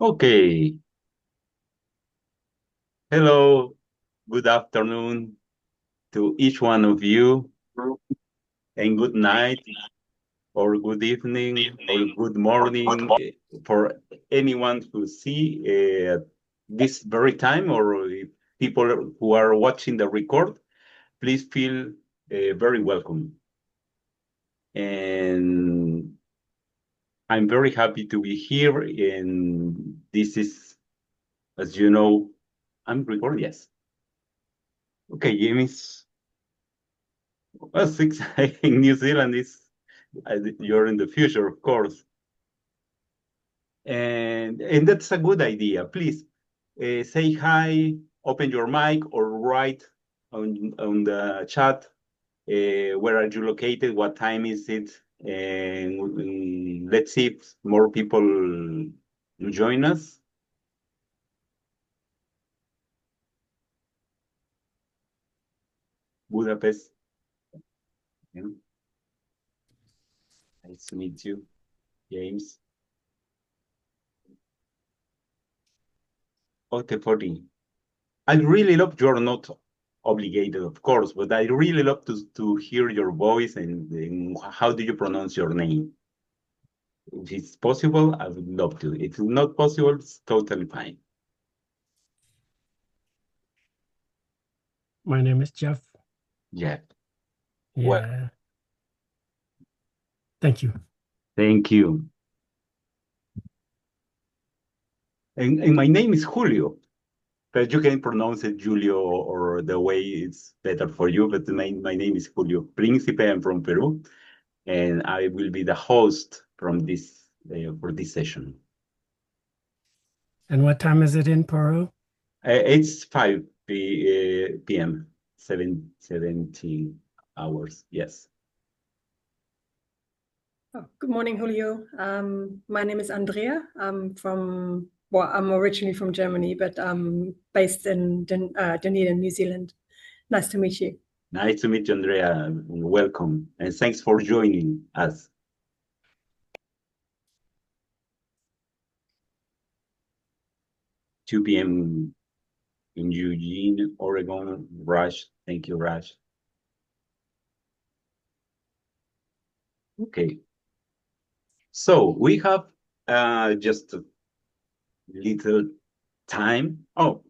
Okay. Hello. Good afternoon to each one of you, and good night, or good evening, or good morning for anyone who see this very time, or if people who are watching the record. Please feel very welcome. And I'm very happy to be here. And this is, as you know, I'm recording. Yes. Okay, James. Well, six in New Zealand is you're in the future, of course, and that's a good idea. Please say hi, open your mic, or write on the chat. Where are you located? What time is it? And let's see if more people join us. Budapest. Yeah. Nice to meet you, James. Okay, 40. I really love you're not obligated, of course, but I really love to hear your voice and how do you pronounce your name? If it's possible, I would love to. If it's not possible, it's totally fine. My name is Jeff. Yeah. Yeah. Well, thank you. Thank you. And my name is Julio, but you can pronounce it Julio or the way it's better for you. But my name is Julio Principe. I'm from Peru, and I will be the host from this for this session. And what time is it in Peru? It's 5 p.m., 17 hours. Yes. Oh, good morning, Julio. My name is Andrea. I'm originally from Germany, but I'm based in Dunedin, New Zealand. Nice to meet you. Nice to meet you, Andrea. Welcome. And thanks for joining us. Two p.m. in Eugene, Oregon. Raj. Thank you, Raj. Okay. So we have just a little time. Oh,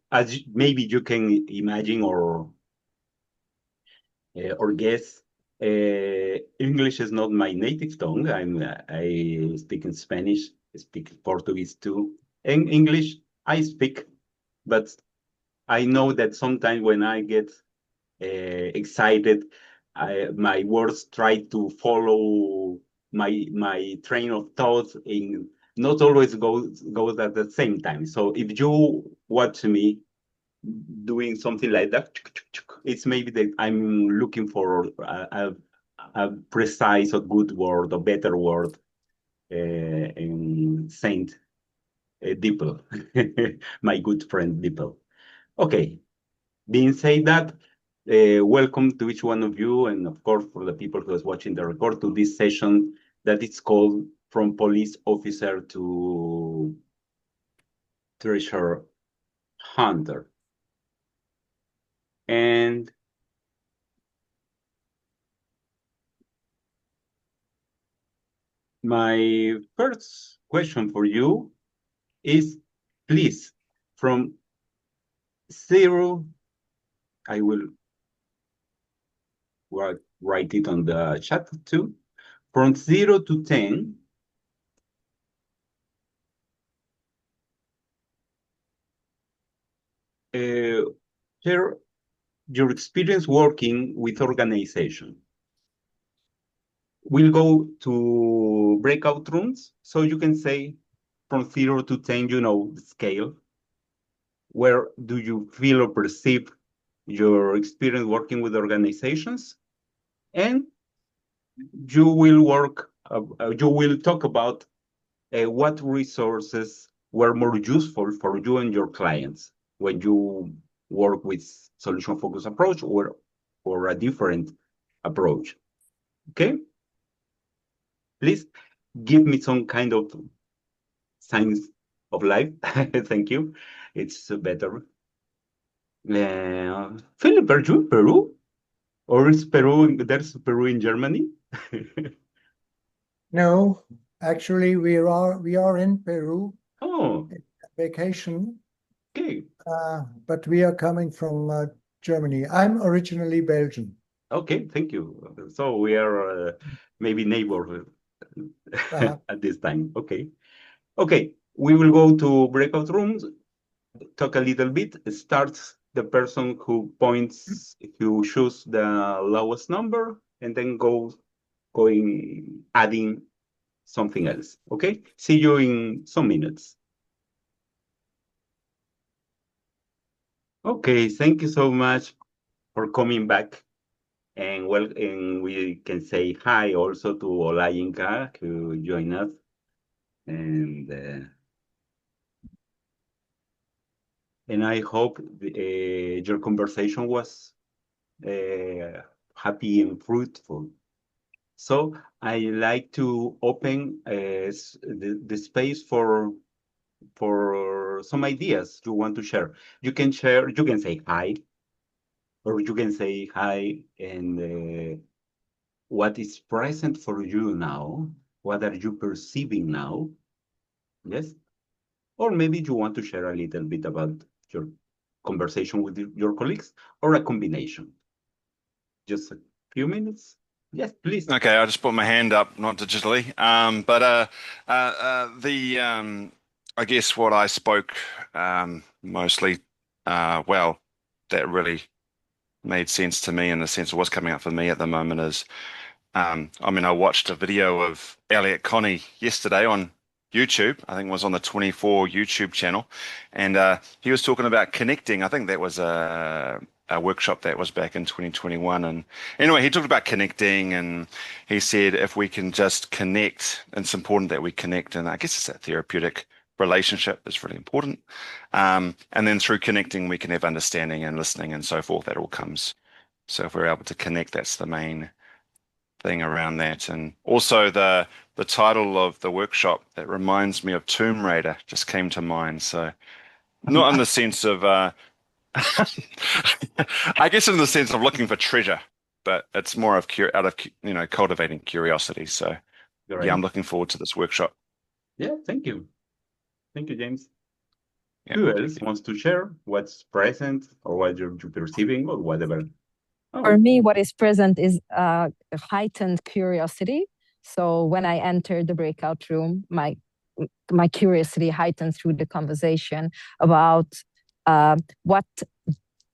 maybe you can imagine or guess. English is not my native tongue. I speak in Spanish. I speak Portuguese too. In English, I speak, but I know that sometimes when I get excited, my words try to follow my train of thoughts, and not always goes at the same time. So if you watch me doing something like that, it's maybe that I'm looking for a precise or good word or better word in Saint Dipple, my good friend Dipple. Okay, being said that, welcome to each one of you, and of course for the people who is watching the record, to this session that it's called From Police Officer to Treasure Hunter. And my first question for you is, please, from 0, I will write it on the chat too, from 0 to 10, share your experience working with organization. We'll go to breakout rooms, so you can say from 0 to 10, the scale. Where do you feel or perceive your experience working with organizations? And you will talk about what resources were more useful for you and your clients when you work with solution-focused approach or a different approach. Okay? Please give me some kind of signs of life. Thank you. It's better. Philip, are you in Peru? Or is Peru, there's Peru in Germany? No, actually, we are in Peru Oh, vacation, okay. but we are coming from Germany. I'm originally Belgian. Okay, thank you. So we are maybe neighbors at this time. Okay. Okay, we will go to breakout rooms, talk a little bit. Starts the person who choose the lowest number, and then adding something else. Okay, see you in some minutes. Okay, thank you so much for coming back. And we can say hi also to Olayinka who joined us. And I hope your conversation was happy and fruitful. So I like to open the space for some ideas you want to share. You can say hi, or you can say hi and what is present for you now? What are you perceiving now? Yes? Or maybe you want to share a little bit about your conversation with your colleagues, or a combination. Just a few minutes. Yes, please. Okay, I just put my hand up, not digitally. I guess what I spoke mostly, well, that really made sense to me in the sense of what's coming up for me at the moment is, I watched a video of Elliot Connie yesterday on YouTube. I think it was on the 24 YouTube channel, and he was talking about connecting. I think that was a workshop that was back in 2021. And anyway, he talked about connecting, and he said if we can just connect, it's important that we connect. And I guess it's that therapeutic relationship is really important. And then through connecting, we can have understanding and listening and so forth. That all comes. So if we're able to connect, that's the main thing around that. And also the title of the workshop that reminds me of Tomb Raider just came to mind. So not in the sense of I guess in the sense of looking for treasure, but it's more of out of cultivating curiosity. So Right. yeah, I'm looking forward to this workshop. Yeah, thank you. Thank you, James. Yeah. Who else wants to share what's present or what you're perceiving or whatever? For me, what is present is heightened curiosity. So when I enter the breakout room, my curiosity heightened through the conversation about what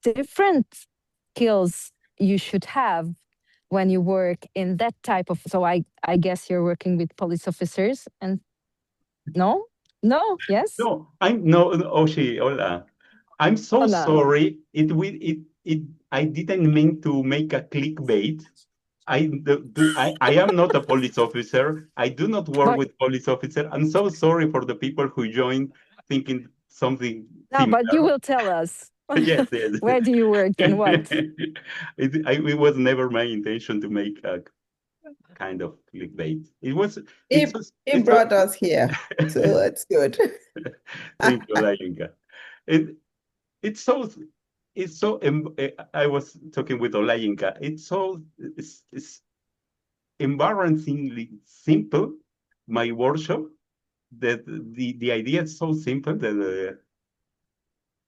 different skills you should have when you work in that type of. So I guess you're working with police officers, and yes. No, Oshi, hola. I'm so Hola. sorry. I didn't mean to make a clickbait. I am not a police officer. I do not work with police officer. I'm so sorry for the people who joined thinking something similar. But you will tell us. Yes. Where do you work and what? It was never my intention to make a kind of clickbait. It brought us here, so it's good. Thank you, Olayinka. I was talking with Olayinka. It's embarrassingly simple, my workshop, that the idea is so simple that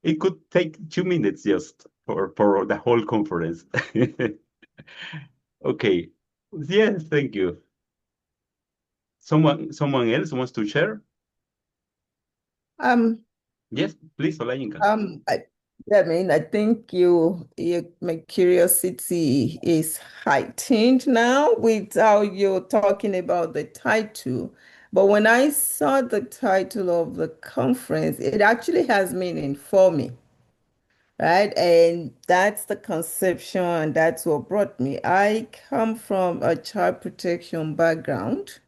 it could take 2 minutes just for the whole conference. Okay. Yes, thank you. Someone else wants to share? Yes, please, Olayinka. I think my curiosity is heightened now with how you're talking about the title. But when I saw the title of the conference, it actually has meaning for me, right? And that's the conception, and that's what brought me. I come from a child protection background.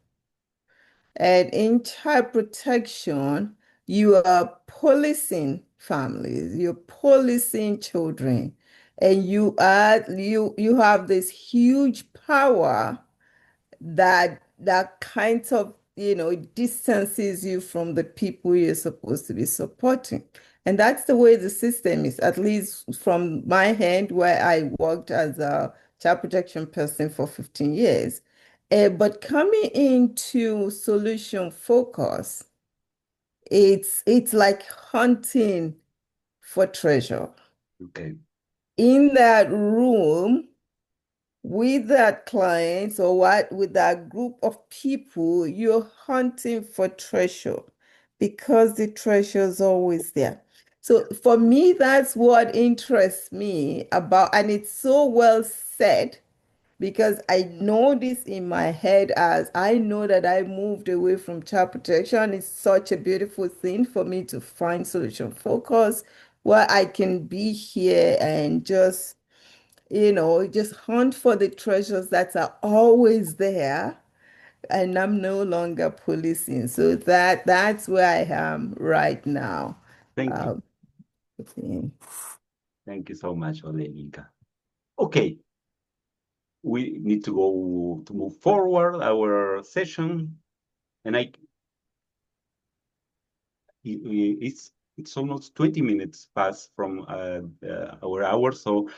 And in child protection, you are policing families, you're policing children, and you have this huge power that kinds of it distances you from the people you're supposed to be supporting. And that's the way the system is, at least from my hand, where I worked as a child protection person for 15 years. But coming into solution focus, it's like hunting for treasure. Okay. In that room, with that client or what with that group of people, you're hunting for treasure because the treasure is always there. So for me, that's what interests me about, and it's so well said because I know this in my head as I know that I moved away from child protection. It's such a beautiful thing for me to find solution focus where I can be here and just hunt for the treasures that are always there. And I'm no longer policing. So that's where I am right now. Thank you. Okay. Thank you so much, Olenika. Okay. We need to go to move forward our session. And it's almost 20 minutes past from our hour, so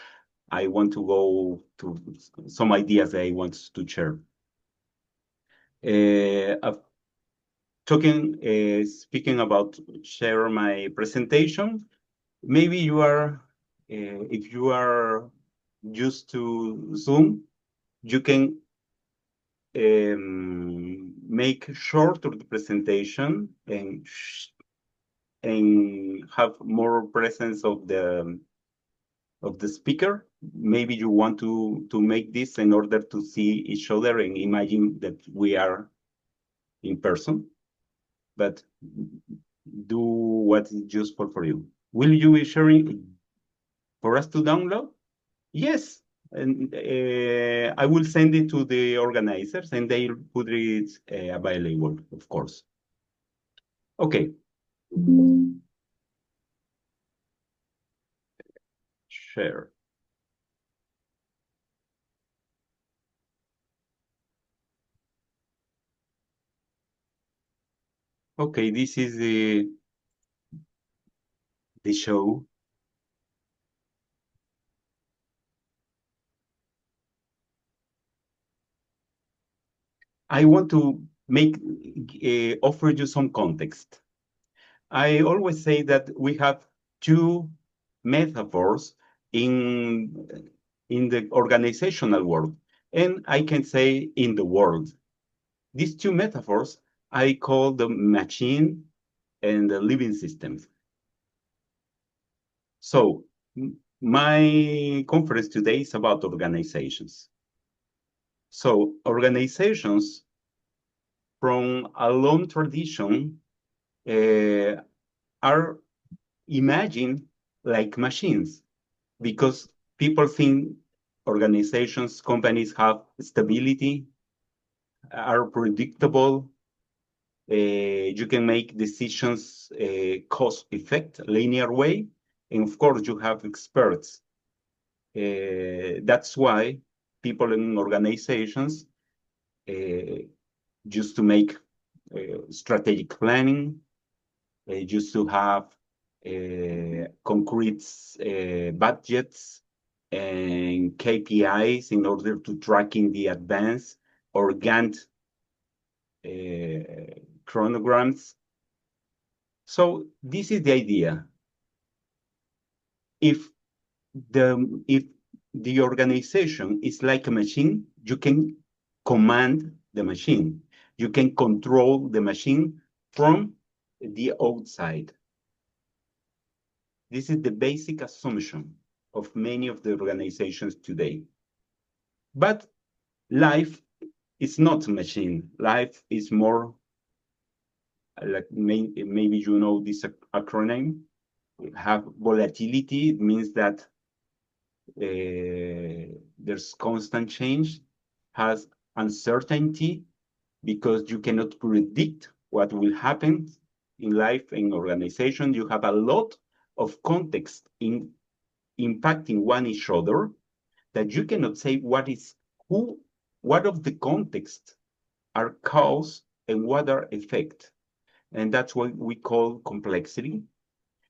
I want to go to some ideas I want to share. Speaking about share my presentation, maybe you are, if you are used to Zoom, you can make shorter the presentation and have more presence of the speaker. Maybe you want to make this in order to see each other and imagine that we are in person, but do what is useful for you. Will you be sharing for us to download? Yes, and I will send it to the organizers and they'll put it available, of course. Okay. Share. Okay, this is the show. I want to offer you some context. I always say that we have two metaphors in the organizational world, and I can say in the world. These two metaphors I call the machine and the living systems. So my conference today is about organizations. So organizations from a long tradition are imagined like machines because people think organizations, companies have stability, are predictable. You can make decisions cost-effect, linear way, and of course you have experts. That's why people in organizations used to make strategic planning, used to have concrete budgets and KPIs in order to tracking the advance or Gantt chronograms. So this is the idea. If the organization is like a machine, you can command the machine. You can control the machine from the outside. This is the basic assumption of many of the organizations today. But life is not a machine. Life is more like maybe you know this acronym. Have volatility. It means that there's constant change, has uncertainty because you cannot predict what will happen in life and organization. You have a lot of context in impacting one each other that you cannot say what of the context are caused and water effect. And that's what we call complexity.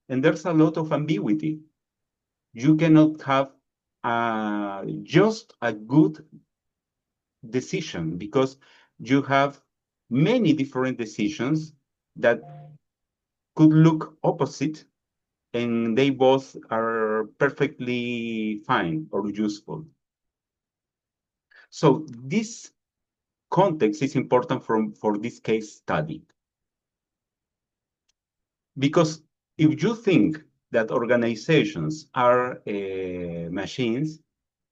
And there's a lot of ambiguity. You cannot have just a good decision because you have many different decisions that could look opposite, and they both are perfectly fine or useful. So this context is important for this case study. Because if you think that organizations are machines,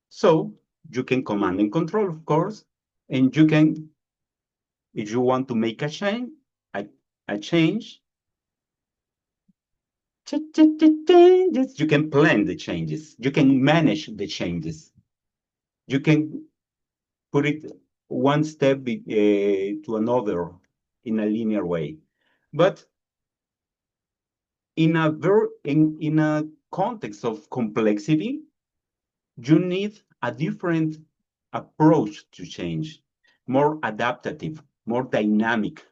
so you can command and control, of course, and you can, if you want to make a change, you can plan the changes, you can manage the changes, you can put it one step to another in a linear way. But in a context of complexity, you need a different approach to change, more adaptive, more dynamic,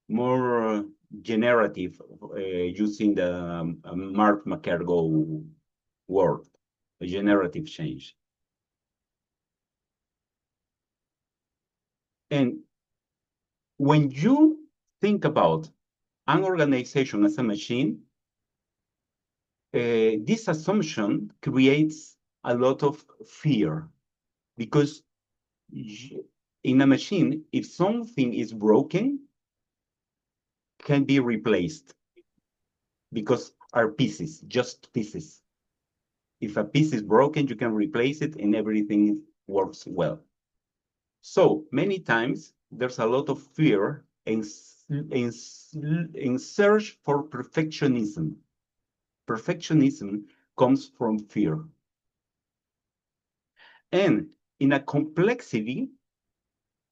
more generative, using the Mark McCargo word, a generative change. And when you think about an organization as a machine, this assumption creates a lot of fear, because in a machine, if something is broken, can be replaced because are pieces, just pieces. If a piece is broken, you can replace it and everything works well. So many times there's a lot of fear in search for perfectionism. Perfectionism comes from fear. And in a complexity,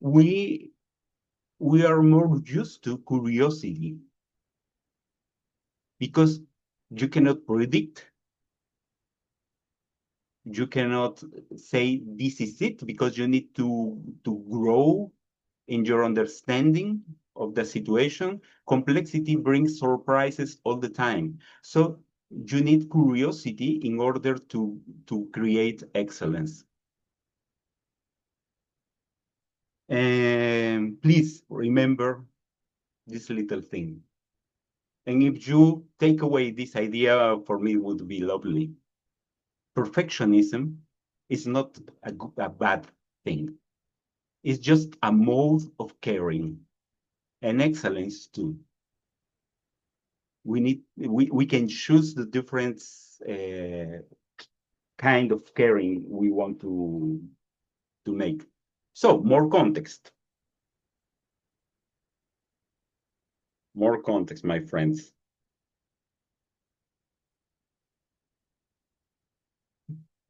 we are more used to curiosity, because you cannot predict, you cannot say this is it, because you need to grow in your understanding of the situation. Complexity brings surprises all the time. So you need curiosity in order to create excellence. And please remember this little thing. And if you take away this idea, for me, it would be lovely. Perfectionism is not a bad thing. It's just a mode of caring, and excellence too. We can choose the different kind of caring we want to make. So more context. More context, my friends.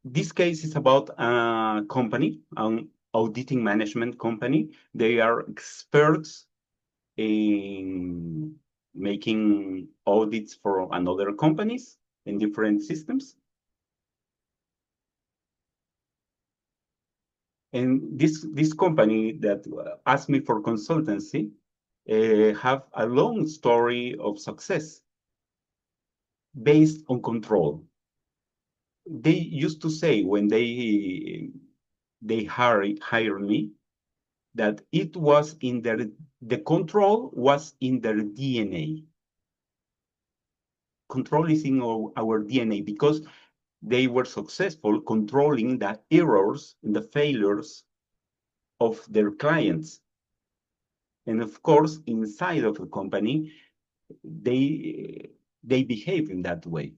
This case is about a company, an auditing management company. They are experts in making audits for another companies in different systems. And this company that asked me for consultancy have a long story of success based on control. They used to say when they hired me that it was in the control was in their DNA. Control is in our DNA, because they were successful controlling the errors and the failures of their clients. And of course, inside of the company, they behave in that way.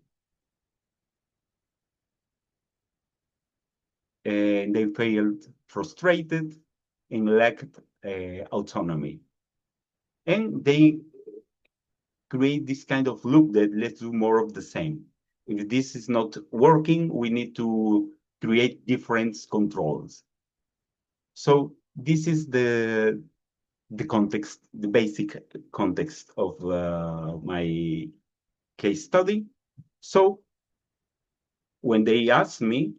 And they felt frustrated and lacked autonomy. And they create this kind of loop that let's do more of the same. If this is not working, we need to create different controls. So this is the context, the basic context of my case study. So when they asked me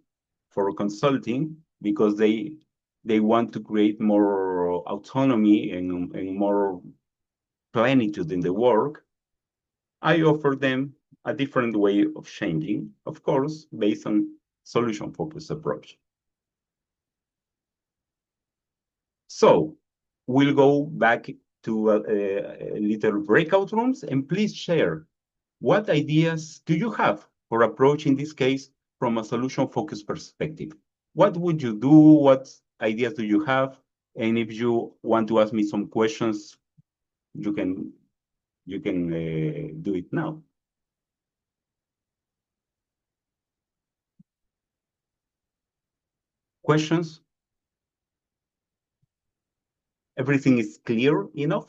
for consulting, because they want to create more autonomy and more plenitude in the work, I offer them a different way of changing, of course, based on solution-focused approach. So we'll go back to a little breakout rooms, and please share what ideas do you have for approaching this case from a solution-focused perspective. What would you do? What ideas do you have? And if you want to ask me some questions, you can do it now. Questions? Everything is clear enough?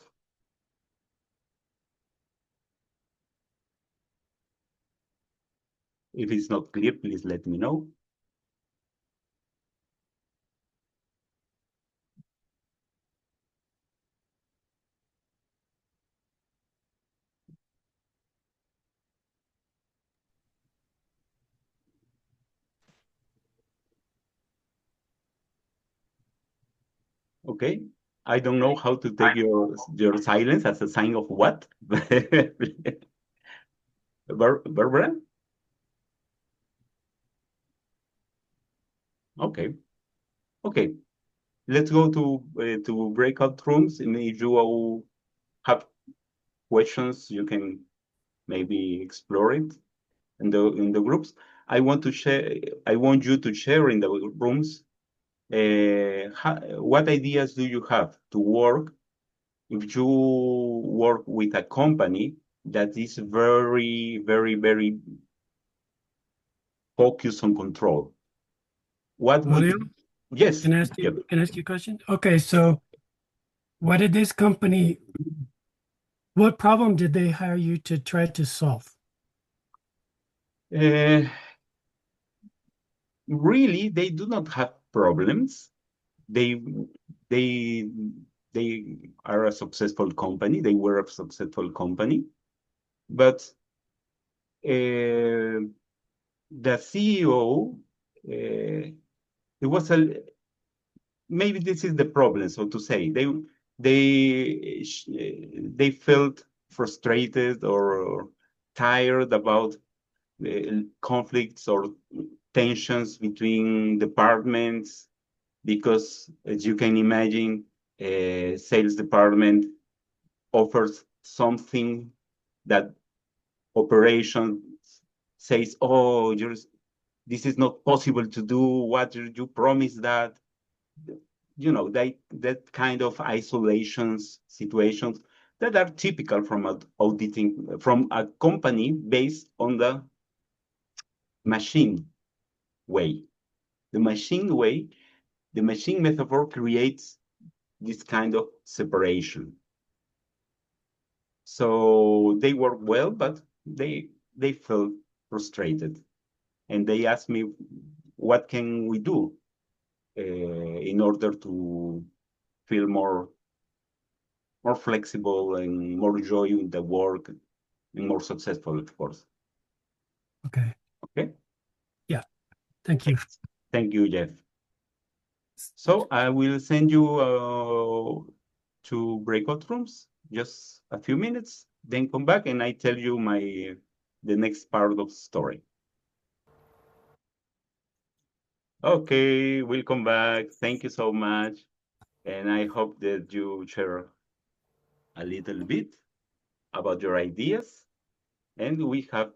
If it's not clear, please let me know. Okay. I don't know how to take your silence as a sign of what. Barbara? Okay. Okay. Let's go to breakout rooms, and if you all have questions, you can maybe explore it in the groups. I want you to share in the rooms what ideas do you have to work if you work with a company that is very, very, very focused on control. What would Julio, yes? can I ask you, can I ask you a question? Okay, so what did this company, what problem did they hire you to try to solve? Really, they do not have problems. They are a successful company. They were a successful company, but the CEO, it was maybe this is the problem, so to say. They felt frustrated or tired about conflicts or tensions between departments, because as you can imagine, sales department offers something that operations says, oh, this is not possible to do. What you promised that? You know, that kind of isolations situations that are typical from auditing, from a company based on the machine way. The machine way, the machine metaphor creates this kind of separation. So they work well, but they felt frustrated, and they asked me, what can we do in order to feel more flexible and more joy in the work and more successful, of course. Okay. Okay. Yeah. Thank you. Thank you, Jeff. So I will send you to breakout rooms, just a few minutes, then come back and I tell you the next part of the story. Okay, we'll come back. Thank you so much. And I hope that you share a little bit about your ideas. And we have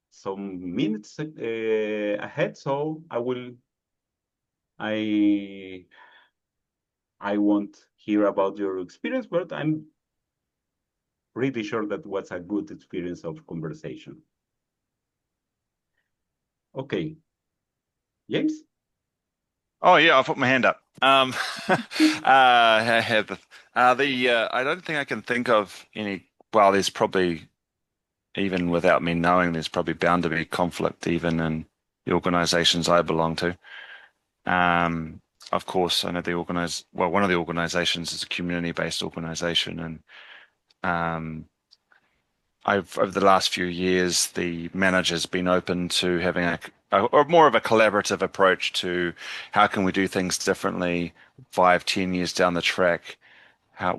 some minutes ahead, so I won't hear about your experience, but I'm pretty sure that was a good experience of conversation. Okay, James? Oh yeah, I'll put my hand up. I have I don't think I can think of any. Well, there's probably, even without me knowing, there's probably bound to be conflict even in the organizations I belong to. Of course, I know one of the organizations is a community-based organization, and over the last few years, the manager's been open to having a more of a collaborative approach to how can we do things differently 5-10 years down the track.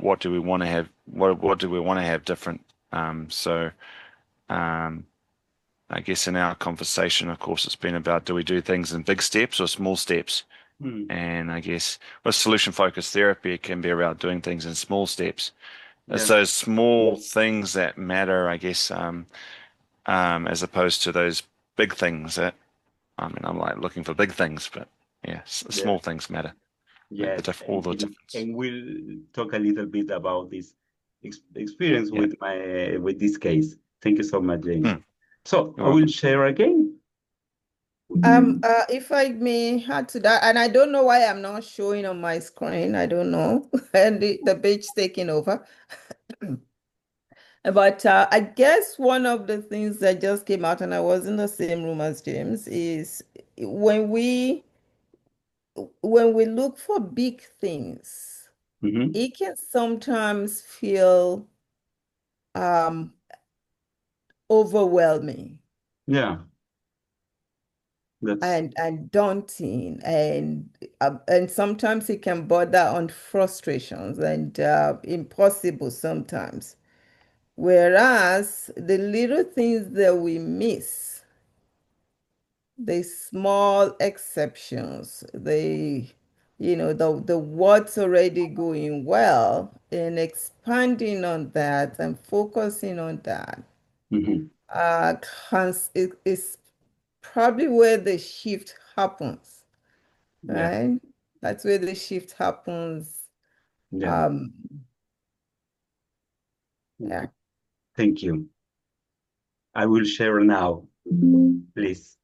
what do we want to have, what do we want to have different. So I guess in our conversation, of course, it's been about, do we do things in big steps or small steps? And I guess with solution-focused therapy, it can be about doing things in small steps. It's those small things that matter, I guess, as opposed to those big things that, I mean, I'm like looking for big things, but yeah, small things matter. Yes, All the difference. and we'll talk a little bit about this experience with this case. Thank you so much, James. So I will share again. If I may add to that, and I don't know why I'm not showing on my screen, I don't know, and the page taking over. But I guess one of the things that just came out, and I was in the same room as James, is when we look for big things, it can sometimes feel overwhelming. Yeah. And daunting, and sometimes it can border on frustrations and impossible sometimes. Whereas the little things that we miss, the small exceptions, the what's already going well, and expanding on that and focusing on that, is probably where the shift happens, right? That's where the shift happens. Yeah. Thank you. I will share now, please.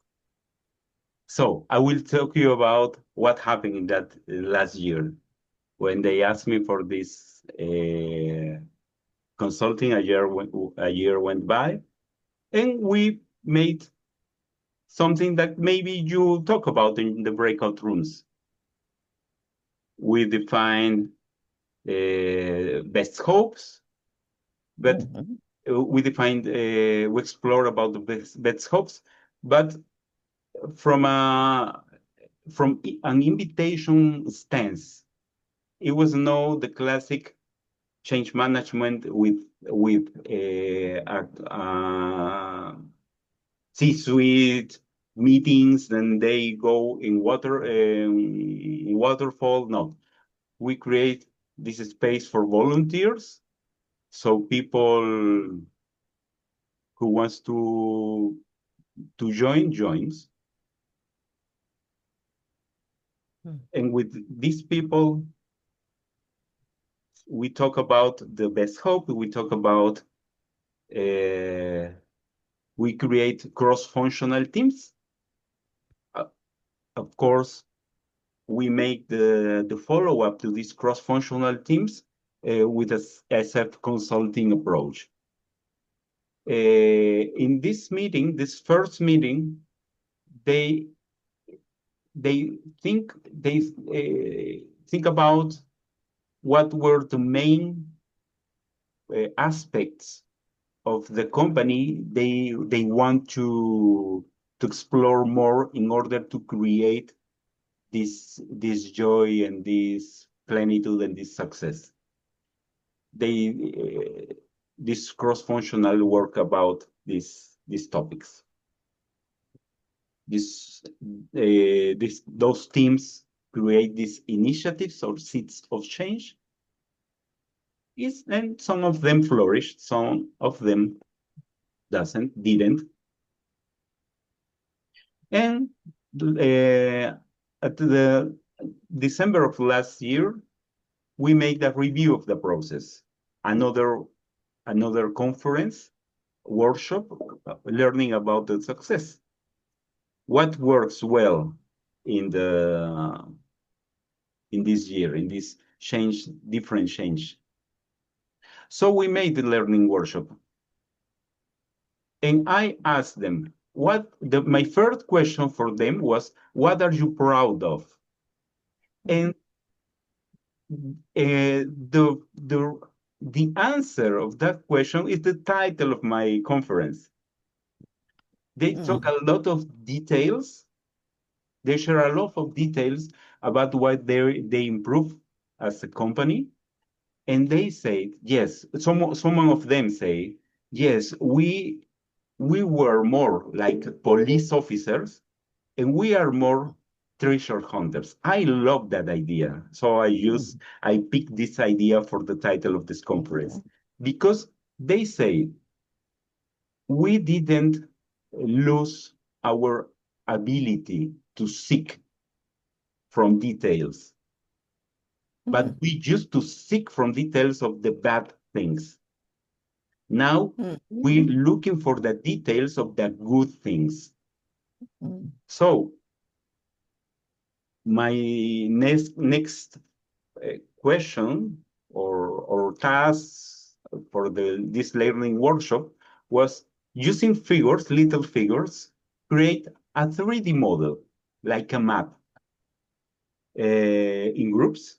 So I will talk to you about what happened in that last year when they asked me for this consulting. A year went by, and we made something that maybe you talk about in the breakout rooms. We defined best hopes, but we defined, we explore about the best hopes, but from an invitation stance. It was no the classic change management with C-suite meetings, then they go in waterfall. No, we create this space for volunteers, so people who wants to joins. And with these people, we talk about the best hope. We talk about we create cross-functional teams. Of course, we make the follow-up to these cross-functional teams with a SF consulting approach. In this meeting, this first meeting, they think about what were the main aspects of the company they want to explore more in order to create this joy and this plenitude and this success. This cross-functional work about these topics. Those teams create these initiatives or seeds of change. And some of them flourished, some of them didn't. And at the December of last year, we made a review of the process. Another conference, workshop, learning about the success. What works well in this year, in this different change. So we made the learning workshop. And I asked them, my first question for them was, what are you proud of? And the answer of that question is the title of my conference. They talk a lot of details. They share a lot of details about what they improve as a company. And they said, yes, some of them say, yes, we were more like police officers and we are more treasure hunters. I love that idea. So I picked this idea for the title of this conference because they say we didn't lose our ability to seek from details, but we used to seek from details of the bad things. Now we're looking for the details of the good things. So my next question or task for this learning workshop was using figures, little figures, create a 3D model like a map in groups.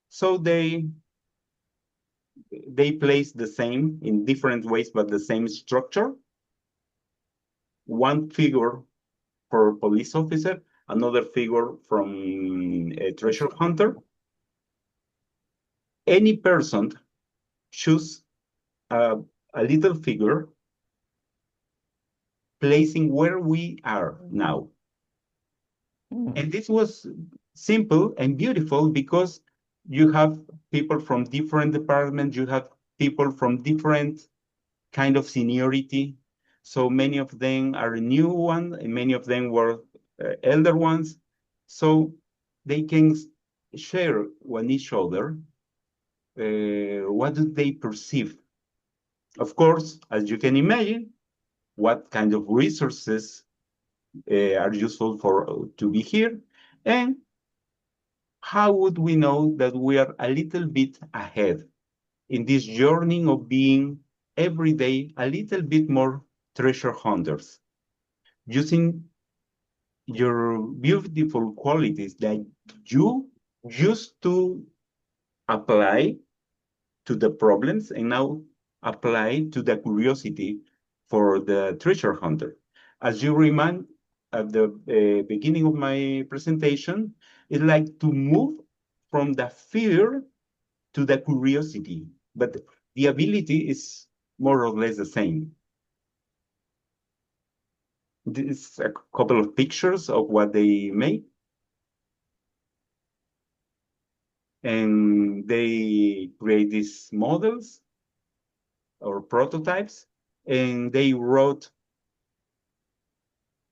So they place the same in different ways, but the same structure. One figure for police officer, another figure from a treasure hunter. Any person choose a little figure placing where we are now. And this was simple and beautiful because you have people from different departments, you have people from different kind of seniority. So many of them are new ones, and many of them were elder ones. So they can share with each other what do they perceive. Of course, as you can imagine, what kind of resources are useful to be here, and how would we know that we are a little bit ahead in this journey of being every day a little bit more treasure hunters, using your beautiful qualities that you used to apply to the problems and now apply to the curiosity for the treasure hunter. As you remind at the beginning of my presentation, it's like to move from the fear to the curiosity, but the ability is more or less the same. This is a couple of pictures of what they made. And they create these models or prototypes, and they wrote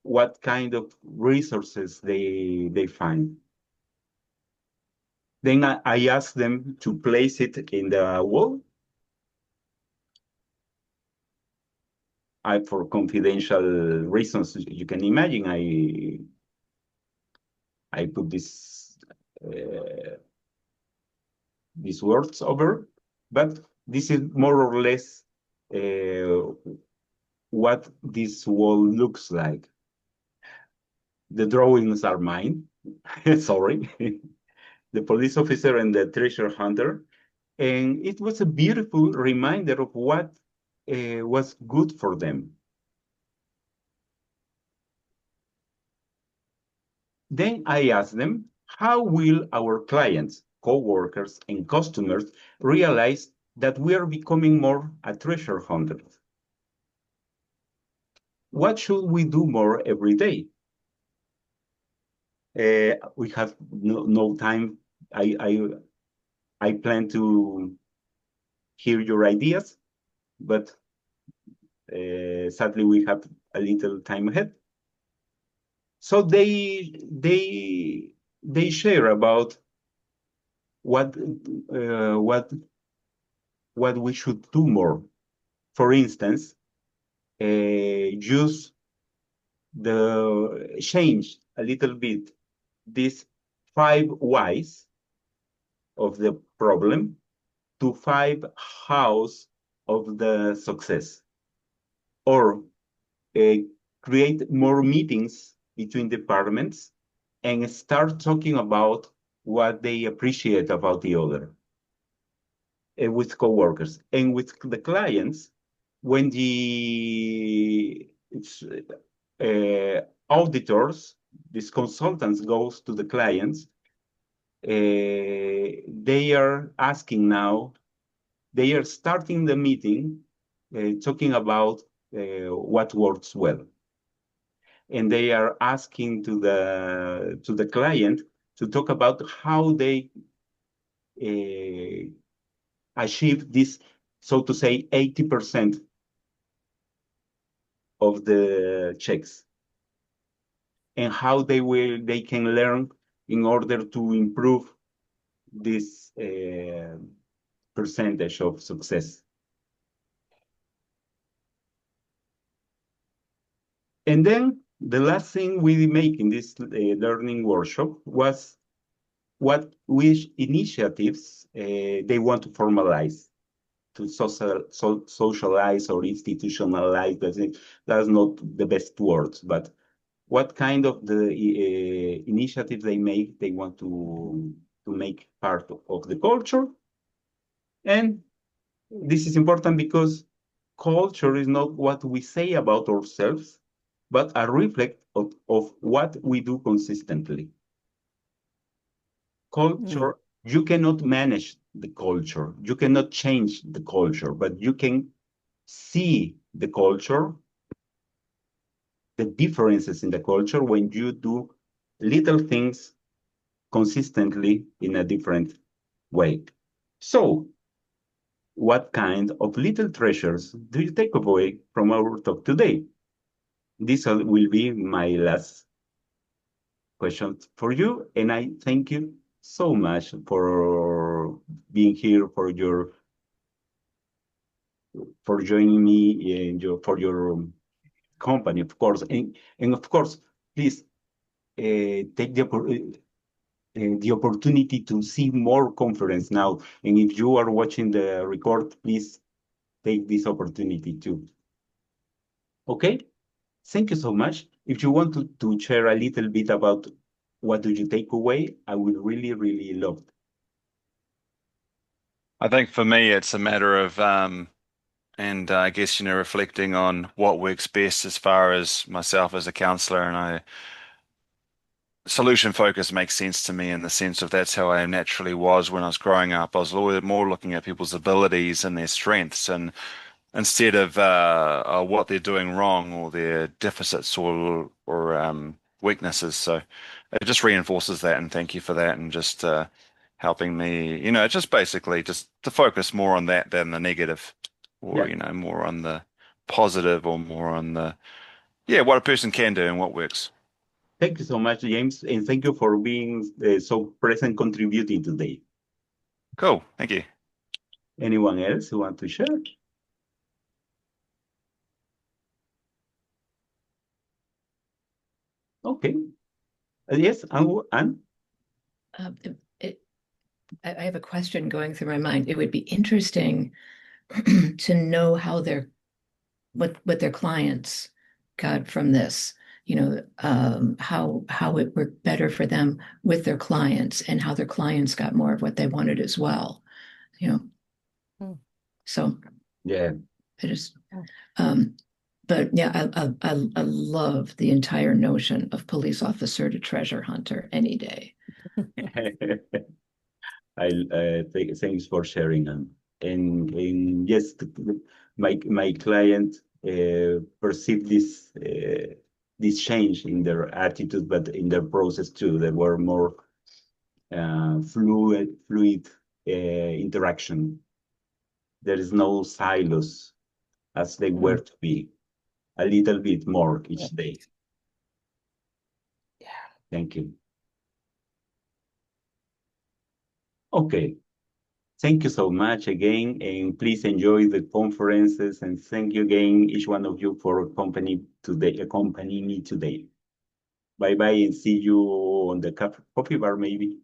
what kind of resources they find. Then I asked them to place it in the wall. For confidential reasons, you can imagine, I put these words over, but this is more or less what this wall looks like. The drawings are mine, sorry, the police officer and the treasure hunter. And it was a beautiful reminder of what was good for them. Then I asked them, how will our clients, co-workers, and customers realize that we are becoming more a treasure hunter? What should we do more every day? We have no time. I plan to hear your ideas, but sadly we have a little time ahead. So they share about what we should do more. For instance, change a little bit these 5 whys of the problem to 5 hows of the success, or create more meetings between departments and start talking about what they appreciate about the other with coworkers and with the clients. When the auditors, these consultants, goes to the clients, they are asking now, they are starting the meeting talking about what works well. And they are asking to the client to talk about how they achieve this, so to say, 80% of the checks, and how they can learn in order to improve this percentage of success. And then the last thing we make in this learning workshop was which initiatives they want to formalize, to socialize or institutionalize. That's not the best words, but what kind of the initiatives they want to make part of the culture. And this is important because culture is not what we say about ourselves, but a reflect of what we do consistently. Culture, you cannot manage the culture, you cannot change the culture, but you can see the culture, the differences in the culture when you do little things consistently in a different way. So, what kind of little treasures do you take away from our talk today? This will be my last question for you, and I thank you so much for being here, for joining me and for your company, of course, and of course, please take the opportunity to see more conference now. And if you are watching the record, please take this opportunity too. Okay, thank you so much. If you want to share a little bit about what do you take away, I would really, really love it. I think for me, it's a matter of, and I guess, reflecting on what works best as far as myself as a counselor. And solution focus makes sense to me in the sense of that's how I naturally was when I was growing up. I was always more looking at people's abilities and their strengths, and instead of what they're doing wrong or their deficits or weaknesses. So it just reinforces that, and thank you for that, and just helping me, just basically just to focus more on that than the negative, or more on the positive, or more on the what a person can do and what works. Thank you so much, James, and thank you for being so present, contributing today. Cool, thank you. Anyone else who want to share? Okay. Yes, Anne? I have a question going through my mind. It would be interesting to know how what their clients got from this. How it worked better for them with their clients, and how their clients got more of what they wanted as well. So yeah, it is. But yeah, I love the entire notion of police officer to treasure hunter any day. Thanks for sharing, and yes, my client perceived this change in their attitude, but in their process too. They were more fluid interaction. There is no silos as they were to be. A little bit more each day. Yeah. Thank you. Okay. Thank you so much again, and please enjoy the conferences, and thank you again, each one of you, for accompanying me today. Bye-bye, and see you on the coffee bar, maybe.